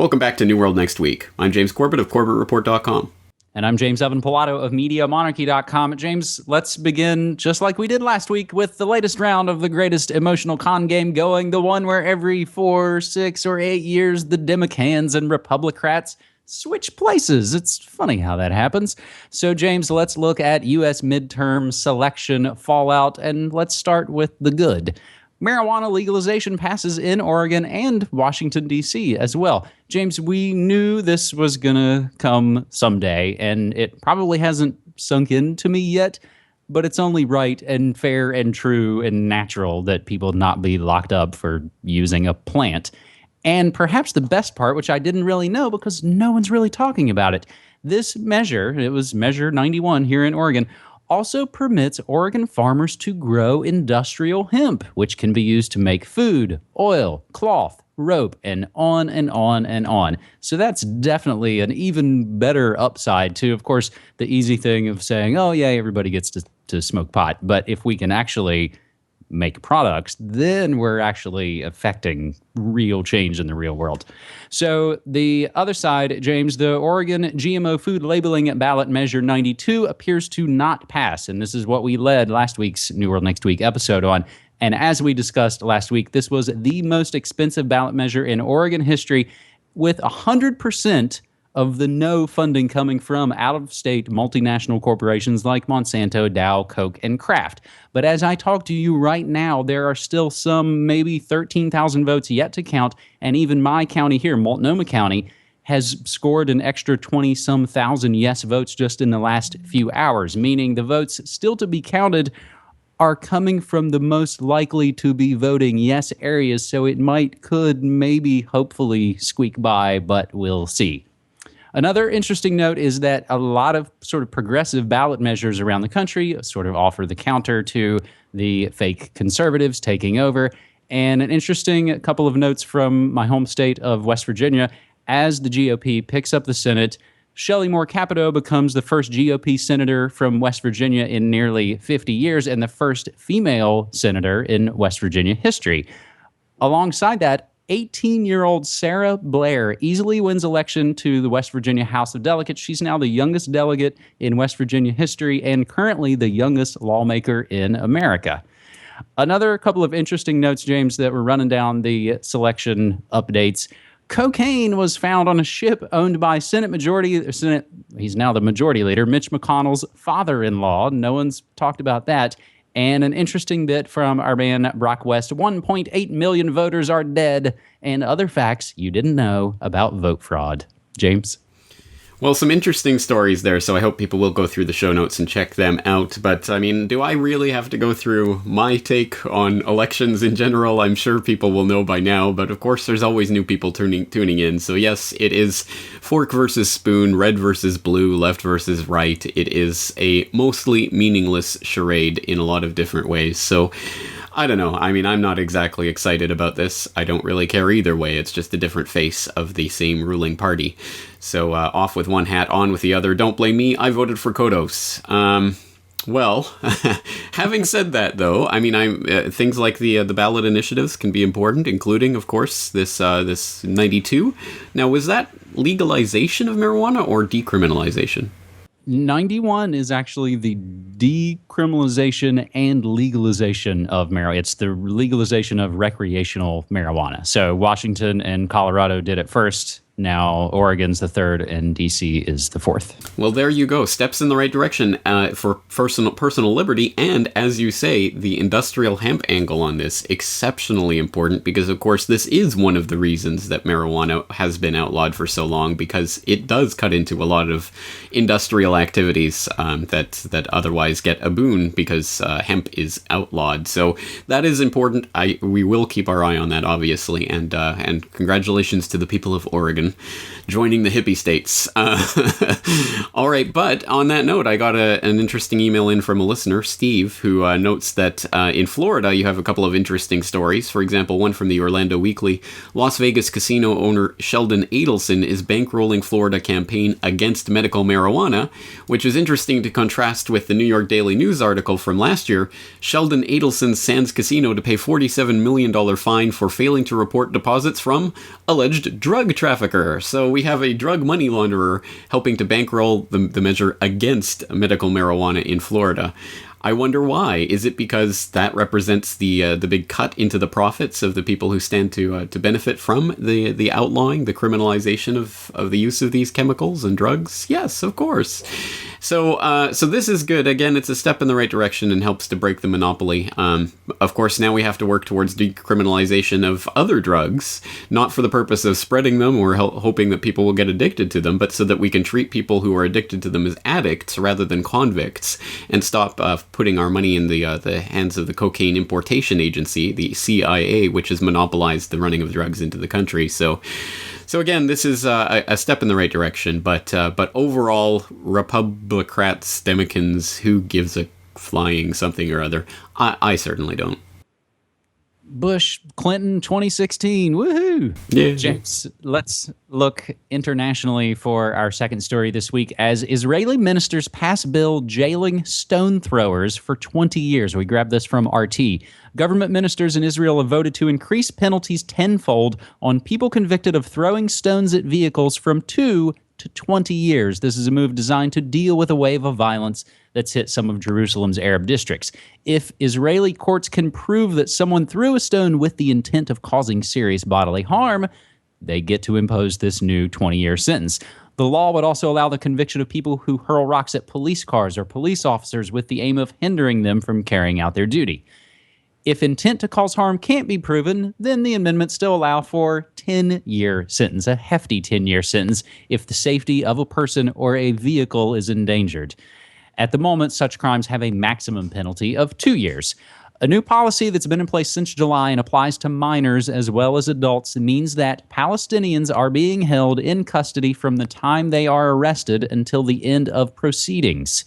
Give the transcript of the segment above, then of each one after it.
Welcome back to New World Next Week. I'm James Corbett of CorbettReport.com. And I'm James Evan Pilato of MediaMonarchy.com. James, let's begin just like we did last week with the latest round of the greatest emotional con game going, the one where every 4, 6, or 8 years the Democrats and Republicrats switch places. It's funny how that happens. So, James, let's look at U.S. midterm selection fallout, and let's start with the good. Marijuana legalization passes in Oregon and Washington, D.C. as well. James, we knew this was going to come someday, and it probably hasn't sunk into me yet, but it's only right and fair and true and natural that people not be locked up for using a plant. And perhaps the best part, which I didn't really know because no one's really talking about it, this measure, it was Measure 91 here in Oregon, also permits Oregon farmers to grow industrial hemp, which can be used to make food, oil, cloth, rope, and on and on and on. So that's definitely an even better upside to, of course, the easy thing of saying, oh, yeah, everybody gets to smoke pot. But if we can actually make products, then we're actually affecting real change in the real world. So the other side, James, the Oregon GMO food labeling ballot Measure 92 appears to not pass. And this is what we led last week's New World Next Week episode on. And as we discussed last week, this was the most expensive ballot measure in Oregon history, with 100% of the no funding coming from out-of-state multinational corporations like Monsanto, Dow, Koch, and Kraft. But as I talk to you right now, there are still some maybe 13,000 votes yet to count, and even my county here, Multnomah County, has scored an extra 20-some thousand yes votes just in the last few hours, meaning the votes still to be counted are coming from the most likely to be voting yes areas, so it could, maybe, hopefully squeak by, but we'll see. Another interesting note is that a lot of sort of progressive ballot measures around the country sort of offer the counter to the fake conservatives taking over. And an interesting couple of notes from my home state of West Virginia: as the GOP picks up the Senate, Shelley Moore Capito becomes the first GOP senator from West Virginia in nearly 50 years and the first female senator in West Virginia history. Alongside that, 18-year-old Sarah Blair easily wins election to the West Virginia House of Delegates. She's now the youngest delegate in West Virginia history and currently the youngest lawmaker in America. Another couple of interesting notes, James, that were running down the selection updates. Cocaine was found on a ship owned by he's now the majority leader, Mitch McConnell's father-in-law. No one's talked about that. And an interesting bit from our man Brock West: 1.8 million voters are dead, and other facts you didn't know about vote fraud. James? Well, some interesting stories there, so I hope people will go through the show notes and check them out. But, I mean, do I really have to go through my take on elections in general? I'm sure people will know by now, but of course there's always new people tuning in. So yes, it is fork versus spoon, red versus blue, left versus right. It is a mostly meaningless charade in a lot of different ways. So I don't know. I mean, I'm not exactly excited about this. I don't really care either way. It's just a different face of the same ruling party. So off with one hat, on with the other. Don't blame me. I voted for Kodos. Well, having said that, though, I mean, things like the ballot initiatives can be important, including, of course, this 92. Now, was that legalization of marijuana or decriminalization? 91 is actually the decriminalization and legalization of marijuana. It's the legalization of recreational marijuana. So Washington and Colorado did it first. Now Oregon's the third and DC is the fourth. Well, there you go. Steps in the right direction for personal liberty. And as you say, the industrial hemp angle on this, exceptionally important because, of course, this is one of the reasons that marijuana has been outlawed for so long, because it does cut into a lot of industrial activities that otherwise get a boon because hemp is outlawed. So that is important. We will keep our eye on that, obviously. And congratulations to the people of Oregon joining the hippie states. All right, but on that note, I got an interesting email in from a listener, Steve, who notes that in Florida you have a couple of interesting stories. For example, one from the Orlando Weekly: Las Vegas casino owner Sheldon Adelson is bankrolling Florida campaign against medical marijuana, which is interesting to contrast with the New York Daily News article from last year. Sheldon Adelson Sands Casino to pay $47 million fine for failing to report deposits from alleged drug traffickers. shocker. So we have a drug money launderer helping to bankroll the measure against medical marijuana in Florida. I wonder why. Is it because that represents the big cut into the profits of the people who stand to benefit from the outlawing, the criminalization of the use of these chemicals and drugs? Yes, of course. So this is good. Again, it's a step in the right direction and helps to break the monopoly. Of course, now we have to work towards decriminalization of other drugs, not for the purpose of spreading them or hoping that people will get addicted to them, but so that we can treat people who are addicted to them as addicts rather than convicts, and stop putting our money in the hands of the Cocaine Importation Agency, the CIA, which has monopolized the running of drugs into the country. So again, this is a step in the right direction, but overall, Republicrats, Democrats, who gives a flying something or other? I certainly don't. Bush, Clinton, 2016. Woohoo! Yeah. James, let's look internationally for our second story this week as Israeli ministers pass bill jailing stone throwers for 20 years. We grabbed this from RT. Government ministers in Israel have voted to increase penalties tenfold on people convicted of throwing stones at vehicles from 2 to 20 years. This is a move designed to deal with a wave of violence that's hit some of Jerusalem's Arab districts. If Israeli courts can prove that someone threw a stone with the intent of causing serious bodily harm, they get to impose this new 20-year sentence. The law would also allow the conviction of people who hurl rocks at police cars or police officers with the aim of hindering them from carrying out their duty. If intent to cause harm can't be proven, then the amendments still allow for 10-year sentence, a hefty 10-year sentence, if the safety of a person or a vehicle is endangered. At the moment, such crimes have a maximum penalty of 2 years. A new policy that's been in place since July and applies to minors as well as adults means that Palestinians are being held in custody from the time they are arrested until the end of proceedings.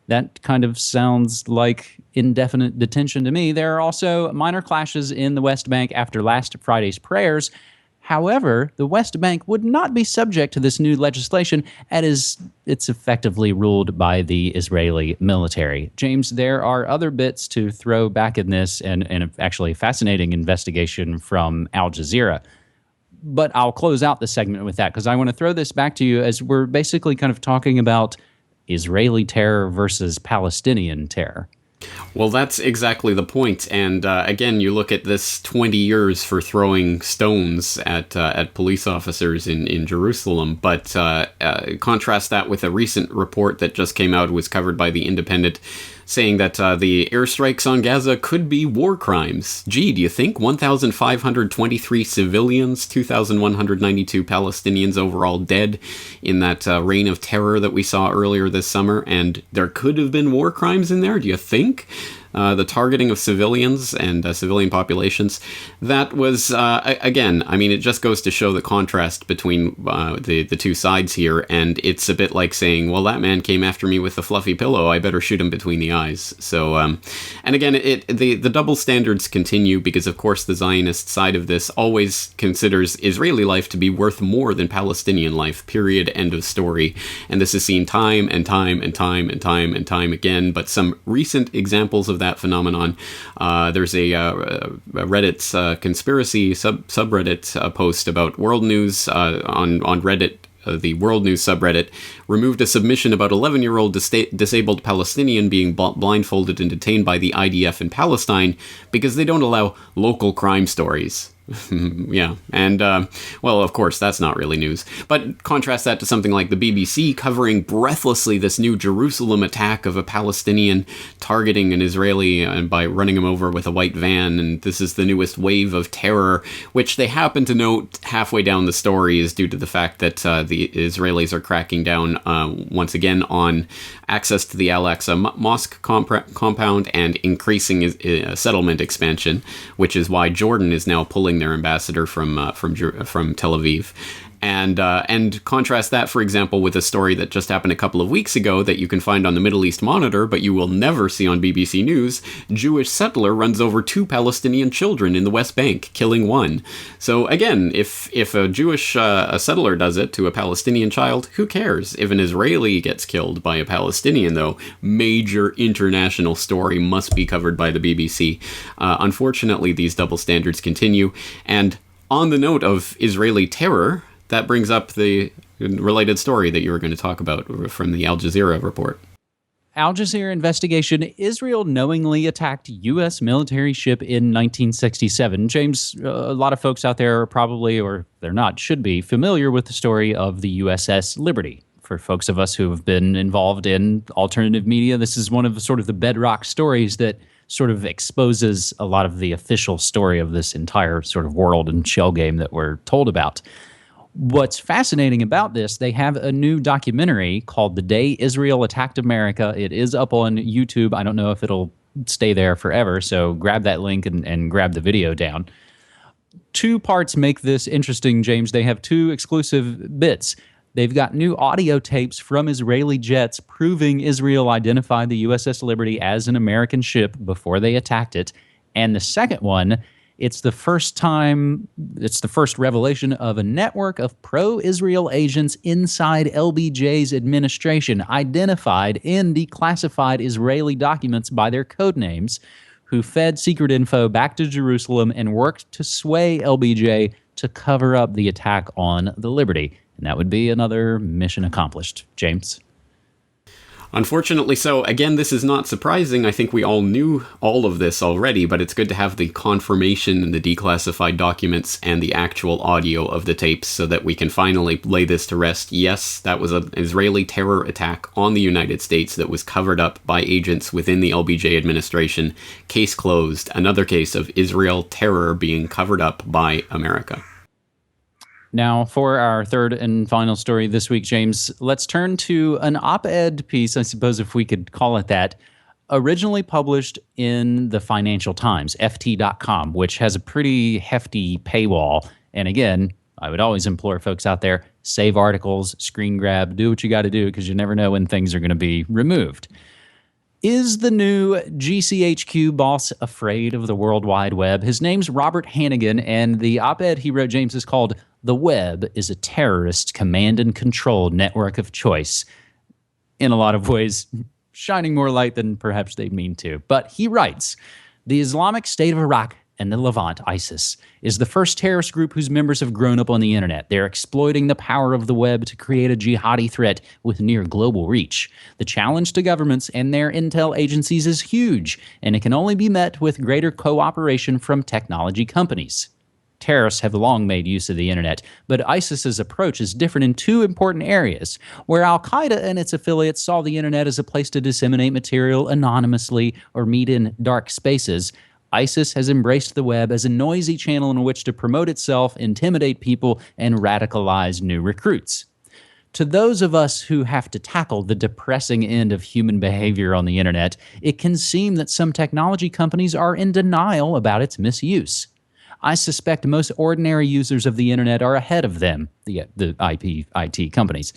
That kind of sounds like indefinite detention to me. There are also minor clashes in the West Bank after last Friday's prayers. However, the West Bank would not be subject to this new legislation, as it's effectively ruled by the Israeli military. James, there are other bits to throw back in this, and actually a fascinating investigation from Al Jazeera. But I'll close out the segment with that, because I want to throw this back to you as we're basically kind of talking about Israeli terror versus Palestinian terror. Well, that's exactly the point. And again, you look at this 20 years for throwing stones at police officers in Jerusalem, but contrast that with a recent report that just came out, was covered by The Independent, saying that the airstrikes on Gaza could be war crimes. Gee, do you think 1,523 civilians, 2,192 Palestinians overall dead in that reign of terror that we saw earlier this summer, and there could have been war crimes in there? Do you think? The targeting of civilians and civilian populations, that was, again, I mean, it just goes to show the contrast between the two sides here, and it's a bit like saying, well, that man came after me with a fluffy pillow, I better shoot him between the eyes. So, and again, the double standards continue, because, of course, the Zionist side of this always considers Israeli life to be worth more than Palestinian life, period, end of story. And this is seen time and time and time and time and time again, but some recent examples of that phenomenon. There's a Reddit's conspiracy subreddit post about world news on Reddit. The World News subreddit removed a submission about 11-year-old disabled Palestinian being blindfolded and detained by the IDF in Palestine because they don't allow local crime stories. Yeah, and, well, of course, that's not really news. But contrast that to something like the BBC covering breathlessly this new Jerusalem attack of a Palestinian targeting an Israeli and by running him over with a white van, and this is the newest wave of terror, which they happen to note halfway down the story is due to the fact that the Israelis are cracking down once again on access to the Al-Aqsa Mosque compound and increasing settlement expansion, which is why Jordan is now pulling their ambassador from Tel Aviv. And contrast that, for example, with a story that just happened a couple of weeks ago that you can find on the Middle East Monitor, but you will never see on BBC News. Jewish settler runs over 2 Palestinian children in the West Bank, killing 1. So again, if a Jewish a settler does it to a Palestinian child, who cares? If an Israeli gets killed by a Palestinian, though, major international story must be covered by the BBC. Unfortunately, these double standards continue. And on the note of Israeli terror, that brings up the related story that you were going to talk about from the Al Jazeera report. Al Jazeera investigation. Israel knowingly attacked U.S. military ship in 1967. James, a lot of folks out there are probably, or they're not, should be familiar with the story of the USS Liberty. For folks of us who have been involved in alternative media, this is one of the sort of the bedrock stories that sort of exposes a lot of the official story of this entire sort of world and shell game that we're told about. What's fascinating about this, they have a new documentary called The Day Israel Attacked America. It is up on YouTube. I don't know if it'll stay there forever, so grab that link and grab the video down. Two parts make this interesting, James. They have two exclusive bits. They've got new audio tapes from Israeli jets proving Israel identified the USS Liberty as an American ship before they attacked it. And the second one, it's the first revelation of a network of pro-Israel agents inside LBJ's administration, identified in declassified Israeli documents by their code names, who fed secret info back to Jerusalem and worked to sway LBJ to cover up the attack on the Liberty. And that would be another mission accomplished. James? Unfortunately so. Again, this is not surprising. I think we all knew all of this already, but it's good to have the confirmation and the declassified documents and the actual audio of the tapes so that we can finally lay this to rest. Yes, that was an Israeli terror attack on the United States that was covered up by agents within the LBJ administration. Case closed. Another case of Israel terror being covered up by America. Now, for our third and final story this week, James, let's turn to an op-ed piece, I suppose if we could call it that, originally published in the Financial Times, FT.com, which has a pretty hefty paywall. And again, I would always implore folks out there, save articles, screen grab, do what you got to do, because you never know when things are going to be removed. Is the new GCHQ boss afraid of the World Wide Web? His name's Robert Hannigan, and the op-ed he wrote, James, is called "The Web is a Terrorist Command and Control Network of Choice." In a lot of ways, shining more light than perhaps they mean to. But he writes, "The Islamic State of Iraq and the Levant, ISIS, is the first terrorist group whose members have grown up on the internet. They're exploiting the power of the web to create a jihadi threat with near global reach. The challenge to governments and their intel agencies is huge, and it can only be met with greater cooperation from technology companies. Terrorists have long made use of the internet, but ISIS's approach is different in two important areas. Where Al-Qaeda and its affiliates saw the internet as a place to disseminate material anonymously or meet in dark spaces, ISIS has embraced the web as a noisy channel in which to promote itself, intimidate people, and radicalize new recruits. To those of us who have to tackle the depressing end of human behavior on the internet, it can seem that some technology companies are in denial about its misuse. I suspect most ordinary users of the internet are ahead of them, the IT companies.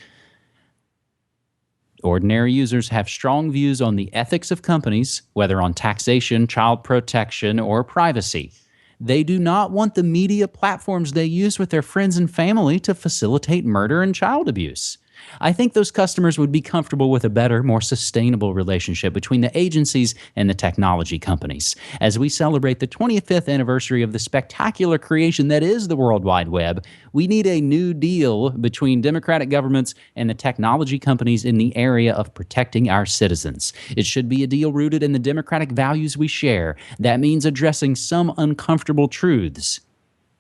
Ordinary users have strong views on the ethics of companies, whether on taxation, child protection, or privacy. They do not want the media platforms they use with their friends and family to facilitate murder and child abuse. I think those customers would be comfortable with a better, more sustainable relationship between the agencies and the technology companies. As we celebrate the 25th anniversary of the spectacular creation that is the World Wide Web, we need a new deal between democratic governments and the technology companies in the area of protecting our citizens. It should be a deal rooted in the democratic values we share. That means addressing some uncomfortable truths.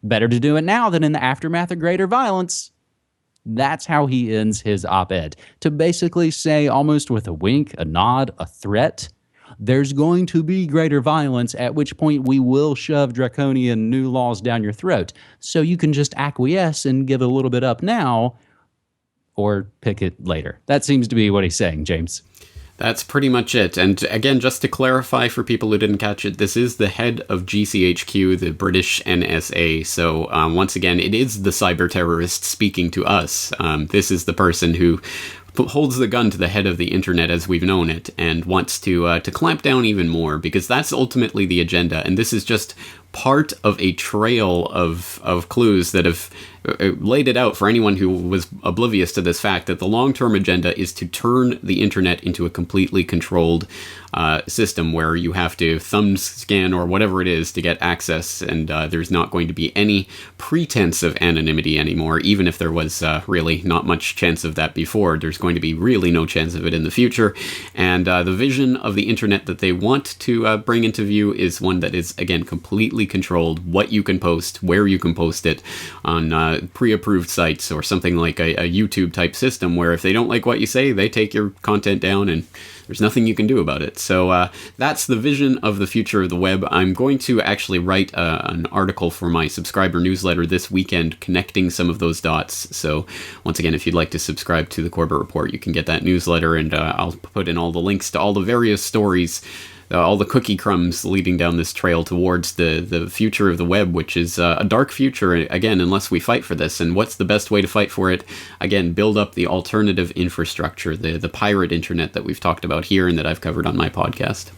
Better to do it now than in the aftermath of greater violence." That's how he ends his op-ed, to basically say, almost with a wink, a nod, a threat, there's going to be greater violence, at which point we will shove draconian new laws down your throat. So you can just acquiesce and give a little bit up now, or pick it later. That seems to be what he's saying, James. That's pretty much it. And again, just to clarify for people who didn't catch it, this is the head of GCHQ, the British NSA. So once again, it is the cyber terrorist speaking to us. This is the person who holds the gun to the head of the internet as we've known it and wants to clamp down even more, because that's ultimately the agenda. And this is just part of a trail of clues that have laid it out for anyone who was oblivious to this fact that the long-term agenda is to turn the internet into a completely controlled system where you have to thumb scan or whatever it is to get access, and there's not going to be any pretense of anonymity anymore. Even if there was really not much chance of that before, there's going to be really no chance of it in the future. And the vision of the internet that they want to bring into view is one that is, again, completely controlled. What you can post, where you can post it, on pre-approved sites or something like a YouTube type system where if they don't like what you say, they take your content down and there's nothing you can do about it. So that's the vision of the future of the web. I'm going to actually write an article for my subscriber newsletter this weekend connecting some of those dots. So once again, if you'd like to subscribe to the Corbett Report, you can get that newsletter, and I'll put in all the links to all the various stories, all the cookie crumbs leading down this trail towards the future of the web, which is a dark future, again, unless we fight for this. And what's the best way to fight for it? Again, build up the alternative infrastructure, the pirate internet that we've talked about here and that I've covered on my podcast.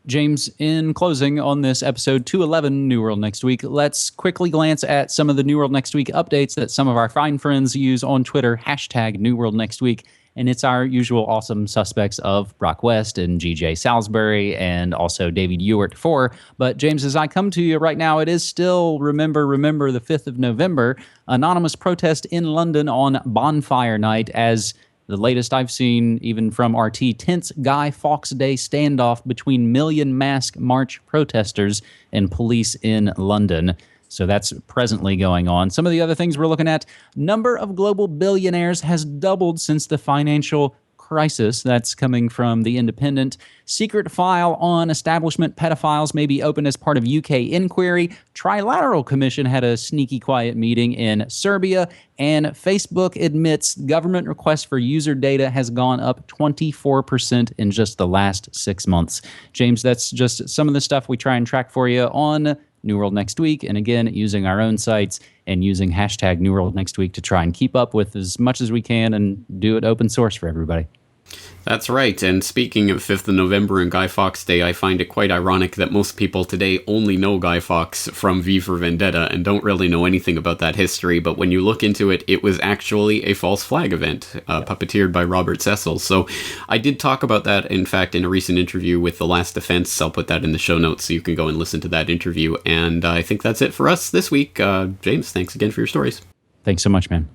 James, in closing on this episode 211, New World Next Week, let's quickly glance at some of the New World Next Week updates that some of our fine friends use on Twitter, hashtag New World Next Week. And it's our usual awesome suspects of Brock West and GJ Salisbury and also David Ewart 4. But James, as I come to you right now, it is still remember the 5th of November, anonymous protest in London on Bonfire Night, as the latest I've seen, even from RT, tense Guy Fawkes Day standoff between Million Mask March protesters and police in London. So that's presently going on. Some of the other things we're looking at: number of global billionaires has doubled since the financial crisis. That's coming from The Independent. Secret file on establishment pedophiles may be open as part of UK inquiry. Trilateral Commission had a sneaky quiet meeting in Serbia. And Facebook admits government request for user data has gone up 24% in just the last 6 months. James, that's just some of the stuff we try and track for you on New World Next Week, and again, using our own sites and using hashtag New World Next Week to try and keep up with as much as we can and do it open source for everybody. That's right. And speaking of 5th of November and Guy Fawkes Day, I find it quite ironic that most people today only know Guy Fawkes from V for Vendetta and don't really know anything about that history. But when you look into it, it was actually a false flag event, puppeteered by Robert Cecil. So I did talk about that, in fact, in a recent interview with The Last Defense. I'll put that in the show notes so you can go and listen to that interview. And I think that's it for us this week. James, thanks again for your stories. Thanks so much, man.